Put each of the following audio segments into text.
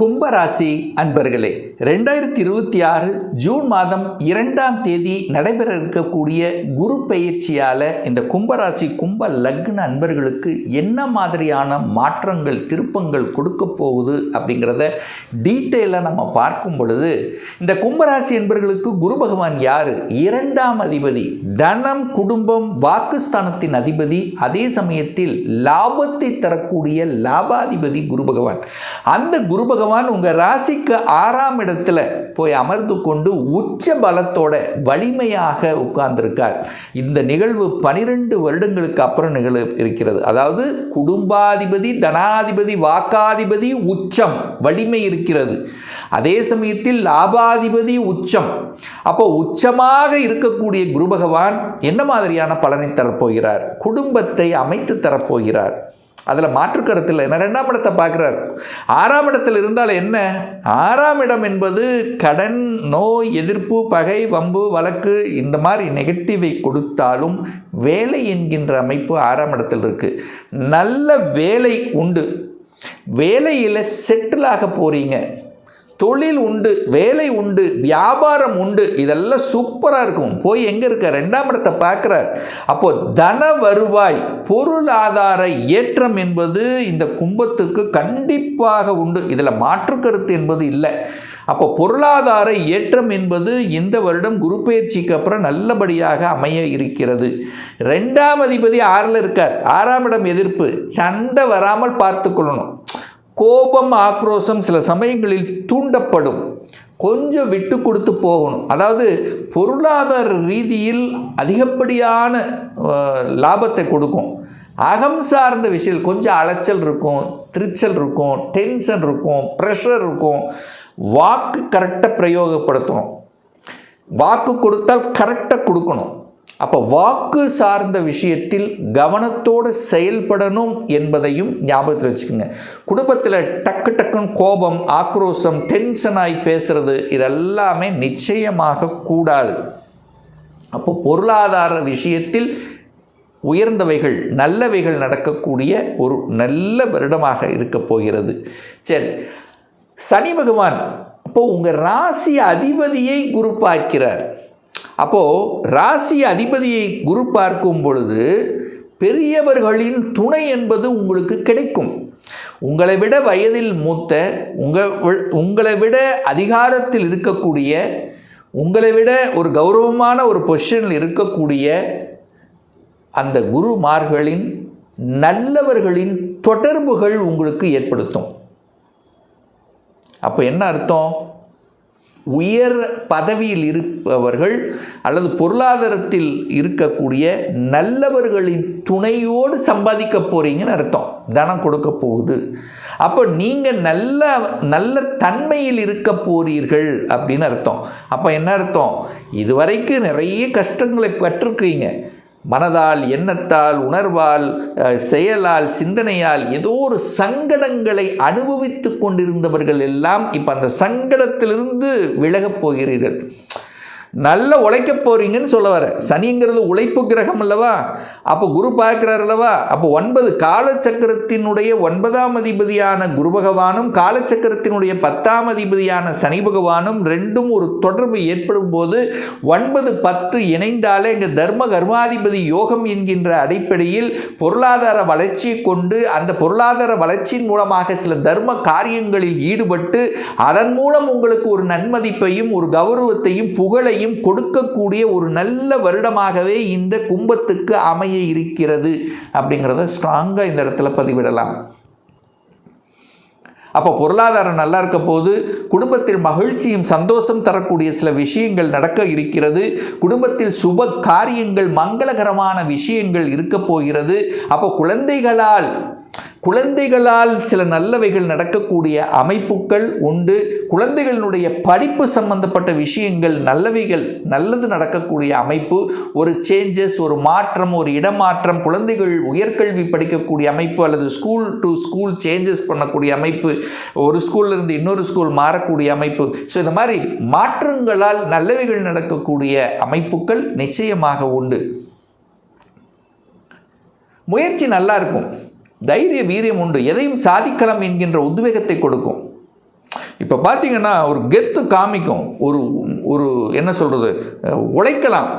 கும்பராசி அன்பர்களே, 2026 ஜூன் மாதம் 2ஆம் தேதி நடைபெற இருக்கக்கூடிய குரு பெயர்ச்சியால் இந்த கும்பராசி கும்ப லக்ன அன்பர்களுக்கு என்ன மாதிரியான மாற்றங்கள் திருப்பங்கள் கொடுக்க போகுது அப்படிங்கிறத டீட்டெயிலாக நம்ம பார்க்கும் பொழுது, இந்த கும்பராசி அன்பர்களுக்கு குரு பகவான் யார்? 2ஆம் அதிபதி, தனம் குடும்பம் வாக்குஸ்தானத்தின் அதிபதி, அதே சமயத்தில் லாபத்தை தரக்கூடிய லாபாதிபதி குரு பகவான். அந்த குரு பகவான் உங்க ராசிக்கு 6ஆம் இடத்துல போய் அமர்ந்து கொண்டு உச்ச பலத்தோட வலிமையாக உட்கார்ந்திருக்கார். இந்த நிகழ்வு 12 வருடங்களுக்கு அப்புறம் நிகழ இருக்கிறது. அதாவது குடும்பாதிபதி, தனாதிபதி, வாக்காதிபதி உச்சம் வலிமை இருக்கிறது. அதே சமயத்தில் லாபாதிபதி உச்சம். அப்போ உச்சமாக இருக்கக்கூடிய குரு பகவான் என்ன மாதிரியான பலனை தரப்போகிறார்? குடும்பத்தை அமைத்து தரப்போகிறார். அதில் மாற்று கருத்தில் என்ன? 2ஆம் இடத்தை பார்க்குறார். 6ஆம் இடத்தில் இருந்தால் என்ன? 6ஆம் இடம் என்பது கடன், நோய், எதிர்ப்பு, பகை, வம்பு, வழக்கு, இந்த மாதிரி நெகட்டிவை கொடுத்தாலும் வேலை என்கின்ற அமைப்பு 6ஆம் இடத்தில் இருக்குது. நல்ல வேலை உண்டு, வேலையில் செட்டில் ஆக போகிறீங்க, தொழில் உண்டு, வேலை உண்டு, வியாபாரம் உண்டு, இதெல்லாம் சூப்பராக இருக்கும். போய் எங்கே இருக்க? 2ஆம் இடத்தை பார்க்குறார். அப்போ தன வருவாய், பொருளாதார ஏற்றம் என்பது இந்த கும்பத்துக்கு கண்டிப்பாக உண்டு. இதில் மாற்று கருத்து என்பது இல்லை. அப்போ பொருளாதார ஏற்றம் என்பது இந்த வருடம் குரு பெயர்ச்சிக்கு அப்புறம் நல்லபடியாக அமைய இருக்கிறது. 2ஆம் அதிபதி 6ல் இருக்கார். 6ஆம் இடம் எதிர்ப்பு, சண்டை வராமல் பார்த்து கொள்ளணும். கோபம், ஆக்ரோஷம் சில சமயங்களில் தூண்டப்படும். கொஞ்சம் விட்டு கொடுத்து போகணும். அதாவது பொருளாதார ரீதியில் அதிகப்படியான லாபத்தை கொடுக்கும். அகம் சார்ந்த விஷயம் கொஞ்சம் அலைச்சல் இருக்கும், திருச்சல் இருக்கும், டென்ஷன் இருக்கும், ப்ரெஷர் இருக்கும். வாக்கு கரெக்டாக பிரயோகப்படுத்தணும். வாக்கு கொடுத்தால் கரெக்டாக கொடுக்கணும். அப்போ வாக்கு சார்ந்த விஷயத்தில் கவனத்தோடு செயல்படணும் என்பதையும் ஞாபகத்தில் வச்சுக்கோங்க. குடும்பத்தில் டக்கு டக்குன்னு கோபம், ஆக்ரோஷம், டென்ஷனாகி பேசுறது இதெல்லாமே நிச்சயமாக கூடாது. அப்போ பொருளாதார விஷயத்தில் உயர்ந்தவைகள், நல்லவைகள் நடக்கக்கூடிய ஒரு நல்ல வருடமாக இருக்க போகிறது. சரி, சனி பகவான் அப்போ உங்கள் ராசி அதிபதியை குரு பார்க்கிறார். அப்போது ராசி அதிபதியை குரு பார்க்கும் பொழுது பெரியவர்களின் துணை என்பது உங்களுக்கு கிடைக்கும். உங்களை விட வயதில் மூத்த, உங்களை விட அதிகாரத்தில் இருக்கக்கூடிய, உங்களை விட ஒரு கௌரவமான ஒரு பொசிஷனில் இருக்கக்கூடிய அந்த குருமார்களின் நல்லவர்களின் தொடர்புகள் உங்களுக்கு ஏற்படுத்தும். அப்போ என்ன அர்த்தம்? உயர் பதவியில் இருப்பவர்கள் அல்லது பொருளாதாரத்தில் இருக்கக்கூடிய நல்லவர்களின் துணையோடு சம்பாதிக்க போகிறீங்கன்னு அர்த்தம். தனம் கொடுக்க போகுது. அப்போ நீங்கள் நல்ல தன்மையில் இருக்க போகிறீர்கள் அப்படின்னு அர்த்தம். அப்போ என்ன அர்த்தம்? இதுவரைக்கும் நிறைய கஷ்டங்களை பெற்றிருக்கிறீங்க. மனதால், எண்ணத்தால், உணர்வால், செயலால், சிந்தனையால் ஏதோ ஒரு சங்கடங்களை அனுபவித்து கொண்டிருந்தவர்கள் எல்லாம் இப்போ அந்த சங்கடத்திலிருந்து விலகப் போகிறீர்கள். நல்ல உழைக்க போகிறீங்கன்னு சொல்ல வர. சனிங்கிறது உழைப்பு கிரகம் அல்லவா? அப்போ குரு பார்க்கிறார் அல்லவா? அப்போ 9 காலச்சக்கரத்தினுடைய 9ஆம் அதிபதியான குரு பகவானும் காலச்சக்கரத்தினுடைய 10ஆம் அதிபதியான சனி பகவானும் ரெண்டும் ஒரு தொடர்பு ஏற்படும் போது 9, 10 இணைந்தாலே இங்கே தர்ம கர்மாதிபதி யோகம் என்கின்ற அடிப்படையில் பொருளாதார வளர்ச்சியை கொண்டு அந்த பொருளாதார வளர்ச்சியின் மூலமாக சில தர்ம காரியங்களில் ஈடுபட்டு அதன் மூலம் உங்களுக்கு ஒரு நன்மதிப்பையும் ஒரு கௌரவத்தையும் புகழையும் கொடுக்கக்கூடிய ஒரு நல்ல வருடமாகவே இந்த கும்பத்துக்கு அமைய இருக்கிறது அப்படிங்கிறத ஸ்ட்ராங்காக இந்த இடத்துல பதிவிடலாம். அப்போ பொருளாதாரம் நல்லா இருக்க போது குடும்பத்தில் மகிழ்ச்சியும் சந்தோஷம் தரக்கூடிய சில விஷயங்கள் நடக்க இருக்கிறது. குடும்பத்தில் சுப காரியங்கள், மங்களகரமான விஷயங்கள் இருக்க போகிறது. அப்போ குழந்தைகளால் சில நல்லவைகள் நடக்கக்கூடிய அமைப்புகள் உண்டு. குழந்தைகளினுடைய படிப்பு சம்பந்தப்பட்ட விஷயங்கள், நல்லது நடக்கக்கூடிய அமைப்பு, ஒரு சேஞ்சஸ், ஒரு மாற்றம், ஒரு இடமாற்றம், குழந்தைகள் உயர்கல்வி படிக்கக்கூடிய அமைப்பு அல்லது ஸ்கூல் டு ஸ்கூல் சேஞ்சஸ் பண்ணக்கூடிய அமைப்பு, ஒரு ஸ்கூல்லேருந்து இன்னொரு ஸ்கூல் மாறக்கூடிய அமைப்பு. ஸோ இந்த மாதிரி மாற்றங்களால் நல்லவைகள் நடக்கக்கூடிய அமைப்புகள் நிச்சயமாக உண்டு. முயற்சி நல்லா இருக்கும். தைரிய வீரியம் உண்டு. எதையும் சாதிக்கலாம் என்கின்ற உத்வேகத்தை கொடுக்கும். இப்போ பார்த்தீங்கன்னா ஒரு கெத்து காமிக்கும், ஒரு ஒரு என்ன சொல்கிறது, உழைக்கலாம்,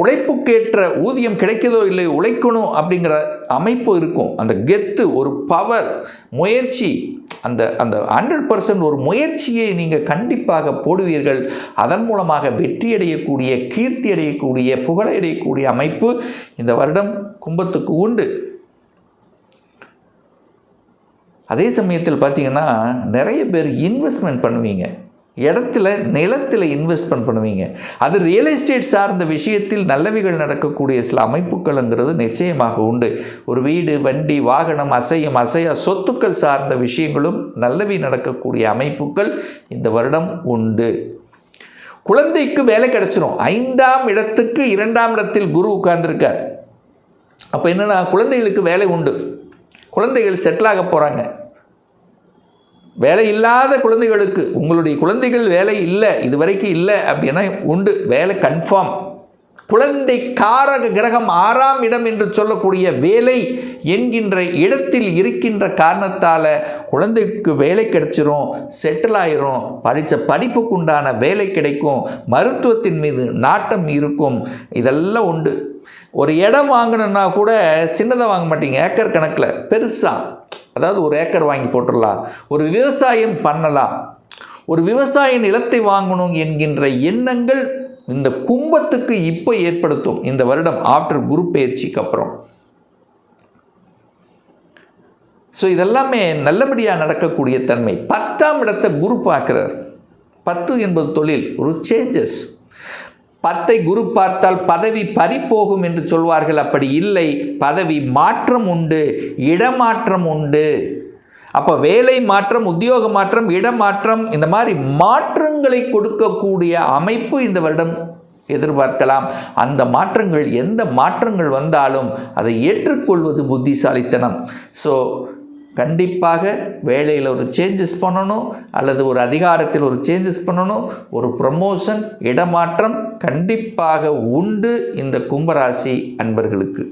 உழைப்புக்கேற்ற ஊதியம் கிடைக்கிறதோ இல்லை, உழைக்கணும் அப்படிங்கிற அமைப்பு இருக்கும். அந்த கெத்து, ஒரு பவர், முயற்சி, அந்த அந்த 100% ஒரு முயற்சியை நீங்கள் கண்டிப்பாக போடுவீர்கள். அதன் மூலமாக வெற்றி அடையக்கூடிய, கீர்த்தி அடையக்கூடிய, புகழடையக்கூடிய அமைப்பு இந்த வருடம் கும்பத்துக்கு உண்டு. அதே சமயத்தில் பார்த்தீங்கன்னா நிறைய பேர் இன்வெஸ்ட்மெண்ட் பண்ணுவீங்க, இடத்துல நிலத்தில் இன்வெஸ்ட்மெண்ட் பண்ணுவீங்க. அது ரியல் எஸ்டேட் சார்ந்த விஷயத்தில் நல்லவைகள் நடக்கக்கூடிய சில அமைப்புகள்ங்கிறது நிச்சயமாக உண்டு. ஒரு வீடு, வண்டி, வாகனம், அசையா சொத்துக்கள் சார்ந்த விஷயங்களும் நல்லவை நடக்கக்கூடிய அமைப்புகள் இந்த வருடம் உண்டு. குழந்தைக்கு வேலை கிடைச்சிரும். 5ஆம் இடத்துக்கு 2ஆம் இடத்தில் குரு உட்கார்ந்துருக்கார். அப்போ என்னன்னா, குழந்தைகளுக்கு வேலை உண்டு, குழந்தைகள் செட்டில் ஆக போகிறாங்க. வேலை இல்லாத குழந்தைகளுக்கு, உங்களுடைய குழந்தைகள் வேலை இல்லை, இது வரைக்கும் இல்லை அப்படின்னா உண்டு, வேலை கன்ஃபார்ம். குழந்தை காரக கிரகம் 6ஆம் இடம் என்று சொல்லக்கூடிய வேலை என்கின்ற இடத்தில் இருக்கின்ற காரணத்தால் குழந்தைக்கு வேலை கிடைச்சிரும், செட்டில் ஆயிரும், படித்த படிப்புக்குண்டான வேலை கிடைக்கும், மருத்துவத்தின் மீது நாட்டம் இருக்கும். இதெல்லாம் உண்டு. ஒரு இடம் வாங்கணுன்னா கூட சின்னதாக வாங்க மாட்டீங்க, ஏக்கர் கணக்கில், பெருசாக. அதாவது ஒரு ஏக்கர் வாங்கி போட்டுடலாம், ஒரு விவசாயம் பண்ணலாம், ஒரு விவசாய நிலத்தை வாங்கணும் என்கின்ற எண்ணங்கள் இந்த கும்பத்துக்கு இப்போ ஏற்படுத்தும் இந்த வருடம், ஆஃப்டர் குரு பெயர்ச்சிக்கு அப்புறம். ஸோ இதெல்லாமே நல்லபடியாக நடக்கக்கூடிய தன்மை. 10ஆம் இடத்தை குரு பார்க்கிறார். 10 என்பது தொழில், ஒரு சேஞ்சஸ். 10ஐ குரு பார்த்தால் பதவி பறிப்போகும் என்று சொல்வார்கள். அப்படி இல்லை, பதவி மாற்றம் உண்டு, இடமாற்றம் உண்டு. அப்போ வேலை மாற்றம், உத்தியோக மாற்றம், இடமாற்றம், இந்த மாதிரி மாற்றங்களை கொடுக்கக்கூடிய அமைப்பு இந்த வருடம் எதிர்பார்க்கலாம். அந்த மாற்றங்கள், எந்த மாற்றங்கள் வந்தாலும் அதை ஏற்றுக்கொள்வது புத்திசாலித்தனம். ஸோ கண்டிப்பாக வேலையில் ஒரு சேஞ்சஸ் பண்ணணும், அல்லது ஒரு அதிகாரத்தில் ஒரு சேஞ்சஸ் பண்ணணும், ஒரு ப்ரமோஷன், இடமாற்றம் கண்டிப்பாக உண்டு இந்த கும்பராசி அன்பர்களுக்கு.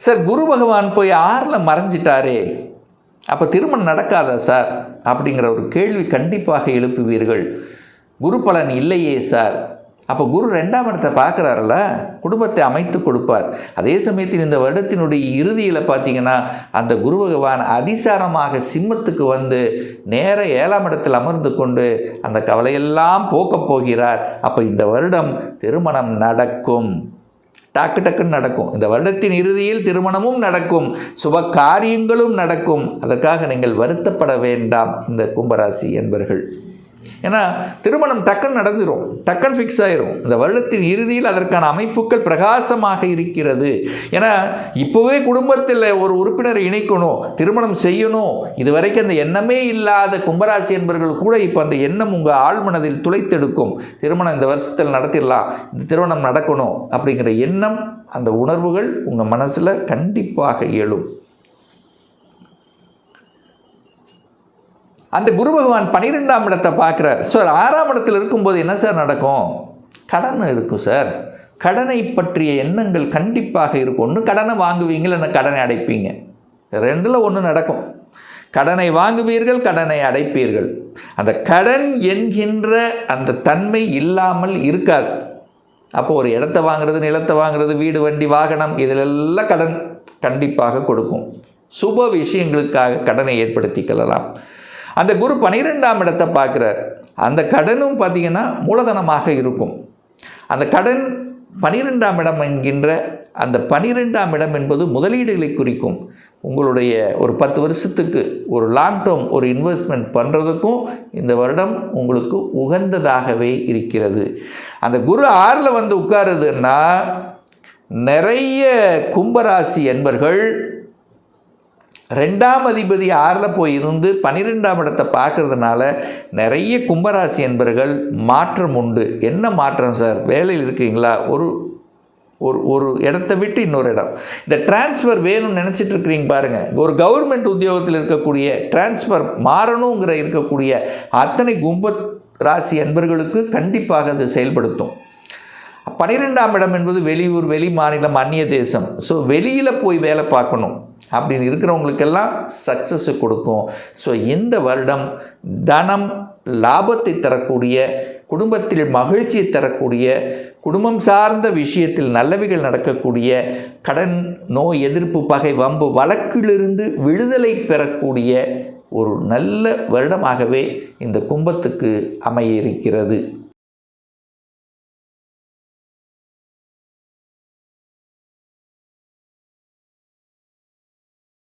சார், குரு பகவான் போய் 6ல் மறைஞ்சிட்டாரே, அப்போ திருமணம் நடக்காதா சார் அப்படிங்கிற ஒரு கேள்வி கண்டிப்பாக எழுப்புவீர்கள். குரு பலன் இல்லையே சார். அப்போ குரு 2ஆம் இடத்தை பார்க்குறாருல்ல, குடும்பத்தை அமைத்து கொடுப்பார். அதே சமயத்தில் இந்த வருடத்தினுடைய இறுதியில் பார்த்தீங்கன்னா அந்த குரு பகவான் அதிசாரமாக சிம்மத்துக்கு வந்து நேர 7ஆம் இடத்தில் அமர்ந்து கொண்டு அந்த கவலையெல்லாம் போக்கப் போகிறார். அப்போ இந்த வருடம் திருமணம் நடக்கும், டக்குன்னு நடக்கும். இந்த வருடத்தின் இறுதியில் திருமணமும் நடக்கும், சுப காரியங்களும் நடக்கும். அதற்காக நீங்கள் வருத்தப்பட வேண்டாம் இந்த கும்பராசி என்பர்கள். ஏன்னா திருமணம் டக்குன்னு நடந்துடும், டக்குன்னு ஃபிக்ஸ் ஆயிரும். இந்த வருடத்தின் இறுதியில் அதற்கான அமைப்புகள் பிரகாசமாக இருக்கிறது. ஏன்னா இப்போவே குடும்பத்தில் ஒரு உறுப்பினரை இணைக்கணும், திருமணம் செய்யணும், இதுவரைக்கும் அந்த எண்ணமே இல்லாத கும்பராசி என்பவர்கள் கூட இப்போ அந்த எண்ணம் உங்கள் ஆழ்மனதில் துளைத்தெடுக்கும். திருமணம் இந்த வருஷத்தில் நடத்திடலாம், இந்த திருமணம் நடக்கணும் அப்படிங்கிற எண்ணம், அந்த உணர்வுகள் உங்கள் மனசில் கண்டிப்பாக எழும். அந்த குரு பகவான் 12ஆம் இடத்தை பார்க்குறார். சார், 6ஆம் இடத்தில் இருக்கும்போது என்ன சார் நடக்கும்? கடன் இருக்கும் சார். கடனை பற்றிய எண்ணங்கள் கண்டிப்பாக இருக்கும். ஒன்று கடனை வாங்குவீங்க, இல்லைன்னா கடனை அடைப்பீங்க. 2ல் ஒன்று நடக்கும். கடனை வாங்குவீர்கள், கடனை அடைப்பீர்கள். அந்த கடன் என்கின்ற அந்த தன்மை இல்லாமல் இருக்காது. அப்போ ஒரு இடத்தை வாங்குறது, நிலத்தை வாங்குறது, வீடு, வண்டி, வாகனம், இதிலெல்லாம் கடன் கண்டிப்பாக கொடுக்கும். சுப விஷயங்களுக்காக கடனை ஏற்படுத்திக்கலாம். அந்த குரு 12ஆம் இடத்தை பார்க்குறார். அந்த கடனும் பார்த்திங்கன்னா மூலதனமாக இருக்கும். அந்த கடன் 12ஆம் இடம் என்கின்ற அந்த 12ஆம் இடம் என்பது முதலீடுகளை குறிக்கும். உங்களுடைய ஒரு 10 வருஷத்துக்கு ஒரு லாங் டேர்ம் ஒரு இன்வெஸ்ட்மெண்ட் பண்ணுறதுக்கும் இந்த வருடம் உங்களுக்கு உகந்ததாகவே இருக்கிறது. அந்த குரு 6ல் வந்து உட்காருதுன்னா நிறைய கும்பராசி என்பர்கள் 2ஆம் அதிபதி 6ல் போய் இருந்து 12ஆம் இடத்தை பார்க்கறதுனால நிறைய கும்பராசி என்பர்கள் மாற்றம் உண்டு. என்ன மாற்றம் சார்? வேலையில் இருக்கீங்களா, ஒரு ஒரு ஒரு இடத்தை விட்டு இன்னொரு இடம், இந்த டிரான்ஸ்ஃபர் வேணும்னு நினச்சிட்டு இருக்கிறீங்க பாருங்கள். ஒரு கவர்மெண்ட் உத்தியோகத்தில் இருக்கக்கூடிய டிரான்ஸ்ஃபர் மாறணுங்கிற இருக்கக்கூடிய அத்தனை கும்ப ராசி என்பர்களுக்கு கண்டிப்பாக அது செயல்படுத்தும். 12ஆம் இடம் என்பது வெளியூர், வெளி மாநிலம், அந்நிய தேசம். ஸோ வெளியில் போய் வேலை பார்க்கணும் அப்படின்னு இருக்கிறவங்களுக்கெல்லாம் சக்ஸஸ் கொடுக்கும். ஸோ இந்த வருடம் தனம், லாபத்தை தரக்கூடிய, குடும்பத்தில் மகிழ்ச்சியை தரக்கூடிய, குடும்பம் சார்ந்த விஷயத்தில் நல்லவைகள் நடக்கக்கூடிய, கடன், நோய் எதிர்ப்பு, பகை, வம்பு, வழக்கிலிருந்து விடுதலை பெறக்கூடிய ஒரு நல்ல வருடமாகவே இந்த கும்பத்துக்கு அமைய இருக்கிறது.